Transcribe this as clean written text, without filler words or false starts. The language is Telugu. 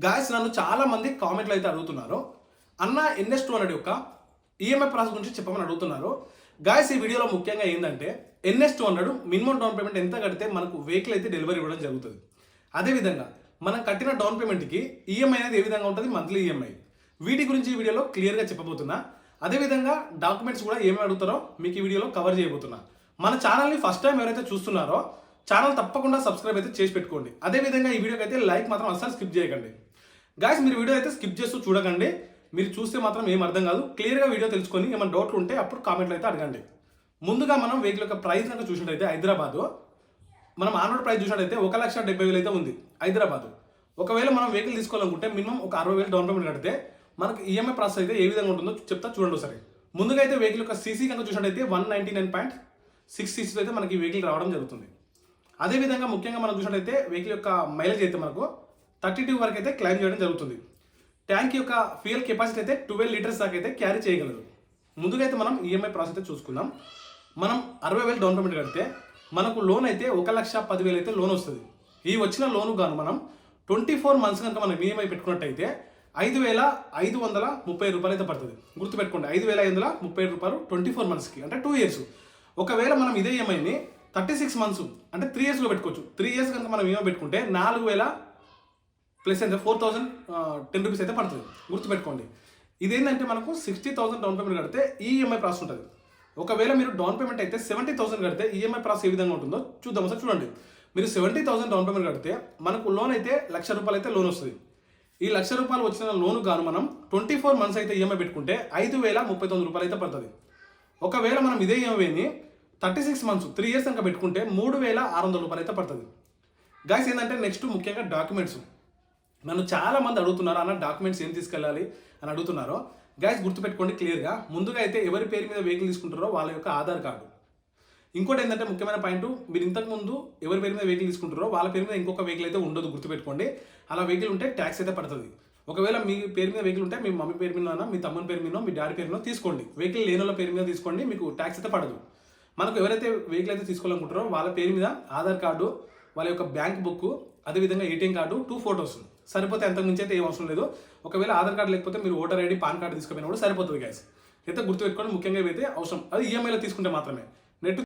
గాయస్ నన్ను చాలా మంది కామెంట్లు అయితే అడుగుతున్నారు. అన్న NS200 యొక్క ఈఎంఐ ప్రాసెస్ గురించి చెప్పమని అడుగుతున్నారు. గాయస్ ఈ వీడియోలో ముఖ్యంగా ఏంటంటే NS200 మినిమం డౌన్ పేమెంట్ ఎంత కడితే మనకు వెహికల్ అయితే డెలివరీ ఇవ్వడం జరుగుతుంది. అదేవిధంగా మనం కట్టిన డౌన్ పేమెంట్కి ఈఎంఐ అనేది ఏ విధంగా ఉంటుంది, మంత్లీ ఈఎంఐ. వీటి గురించి ఈ వీడియోలో క్లియర్గా చెప్పబోతున్నా. అదేవిధంగా డాక్యుమెంట్స్ కూడా ఏమేమి అడుగుతారో మీకు ఈ వీడియోలో కవర్ చేయబోతున్నా. మన ఛానల్ని ఫస్ట్ టైం ఎవరైతే చూస్తున్నారో ఛానల్ తప్పకుండా సబ్స్క్రైబ్ అయితే చేసి పెట్టుకోండి. అదేవిధంగా ఈ వీడియోకి అయితే లైక్ మాత్రం అస్సలు స్కిప్ చేయకండి. గాయస్ మీరు వీడియో అయితే స్కిప్ చేస్తూ చూడకండి. మీరు చూస్తే మాత్రం ఏం అర్థం కాదు. క్లియర్గా వీడియో తెలుసుకొని ఏమైనా డౌట్లు ఉంటే అప్పుడు కామెంట్లు అయితే అడగండి. ముందుగా మనం వెహికల్ యొక్క ప్రైస్ కనుక చూసినట్టయితే హైదరాబాద్ మనం ఆన్ రోడ్ ప్రైస్ చూసినట్టయితే 1,70,000 అయితే ఉంది హైదరాబాద్. ఒకవేళ మనం వెహికల్ తీసుకోవాలనుకుంటే మినిమం ఒక 60,000 డౌన్ పేమెంట్ కడితే మనకి ఈఎంఐ ప్రాసెస్ అయితే ఏ విధంగా ఉంటుందో చెప్తా చూడండి ఒకసారి. ముందుగా అయితే వెహికల్ యొక్క సీసీ కనుక చూసినట్టయితే 199.6 సీసీతో అయితే మనకి వెహికల్ రావడం జరుగుతుంది. అదేవిధంగా ముఖ్యంగా మనం చూసినట్టయితే వెహికల్ యొక్క మైలేజ్ అయితే మనకు 32 వరకు అయితే క్లైమ్ చేయడం జరుగుతుంది. ట్యాంక్ యొక్క ఫ్యూయల్ కెపాసిటీ అయితే 12 లీటర్స్ దాకా అయితే క్యారీ చేయగలదు. ముందుగా అయితే మనం ఈఎంఐ ప్రాసెస్ అయితే చూసుకుందాం. మనం 60,000 డౌన్ పేమెంట్ కడితే మనకు లోన్ అయితే 1,10,000 అయితే లోన్ వస్తుంది. ఈ వచ్చిన లోను గాను మనం 24 మంత్స్ కనుక మనం ఈఎంఐ పెట్టుకున్నట్టయితే 5,530 రూపాయలు అయితే పడుతుంది. గుర్తుపెట్టుకోండి, 5,530 రూపాయలు 24 మంత్స్కి, అంటే 2 ఇయర్స్. ఒకవేళ మనం ఇదే ఈఎంఐని 36 మంత్స్ అంటే 3 ఇయర్స్లో పెట్టుకోవచ్చు. 3 ఇయర్స్ కనుక మనం ఈఎంఐ పెట్టుకుంటే 4,000 ప్లస్ అయితే 4,010 రూపీస్ అయితే పడుతుంది. గుర్తుపెట్టుకోండి, ఇదేంటంటే మనకు 60,000 డౌన్ పేమెంట్ కడితే ఈ ఈఎంఐ ప్రాసెస్ ఉంటుంది. ఒకవేళ మీరు డౌన్ పేమెంట్ అయితే 70,000 కడితే ఈఎంఐ ప్రాసెస్ ఏ విధంగా ఉంటుందో చూద్దాం సార్. చూడండి, మీరు 70,000 డౌన్ పేమెంట్ కడితే మనకు లోన్ అయితే 1,00,000 రూపాయలు అయితే లోన్ వస్తుంది. ఈ 1,00,000 రూపాయలు వచ్చిన లోను గాను మనం 24 మంత్స్ అయితే ఈఎంఐ పెట్టుకుంటే 5,039 రూపాయలు అయితే పడుతుంది. ఒకవేళ మనం ఇదే ఈఎంఐని 36 మంత్స్ 3 ఇయర్స్ కనుక పెట్టుకుంటే 3,600 రూపాయలు అయితే పడుతుంది. గాయస్ ఏంటంటే నెక్స్ట్ ముఖ్యంగా డాక్యుమెంట్స్. నన్ను చాలా మంది అడుగుతున్నారు, అన్న డాక్యుమెంట్స్ ఏం తీసుకెళ్ళాలి అని అడుగుతున్నారో. గాయస్ గుర్తుపెట్టుకోండి క్లియర్గా. ముందుగా అయితే ఎవరి పేరు మీద వెహికల్ తీసుకుంటారో వాళ్ళ యొక్క ఆధార్ కార్డు. ఇంకోటి ఏంటంటే ముఖ్యమైన పాయింట్, మీరు ఇంతకుముందు ఎవరి పేరు మీద వెహికల్ తీసుకుంటారో వాళ్ళ పేరు మీద ఇంకొక వెహికల్ అయితే ఉండదు. గుర్తుపెట్టుకోండి, అలా వెహికల్ ఉంటే ట్యాక్స్ అయితే పడుతుంది. ఒకవేళ మీ పేరు మీద వెహికల్ ఉంటే మీ మమ్మీ పేరు మీద, మీ తమ్ముని పేరు మీద, మీ డాడీ పేరు మీద తీసుకోండి. వెహికల్ లేని వాళ్ళ పేరు మీద తీసుకోండి, మీకు ట్యాక్స్ అయితే పడదు. మనకు ఎవరైతే వెహికల్ అయితే తీసుకోవాలనుకుంటారో వాళ్ళ పేరు మీద ఆధార్ కార్డు, వాళ్ళ యొక్క బ్యాంక్ బుక్, అదేవిధంగా ఏటీఎం కార్డు, 2 ఫోటోస్ సరిపోతే అంతకు మించి అయితే ఏం అవసరం లేదు. ఒకవేళ ఆధార్ కార్డు లేకపోతే మీరు ఓటర్ ఐడి, పాన్ కార్డు తీసుకుపోయినా కూడా సరిపోతుంది. గైస్ అయితే గుర్తుపెట్టుకోండి, ముఖ్యంగా ఇవైతే అవసరం. అది ఈఎంఐలో తీసుకుంటే మాత్రమే. నెట్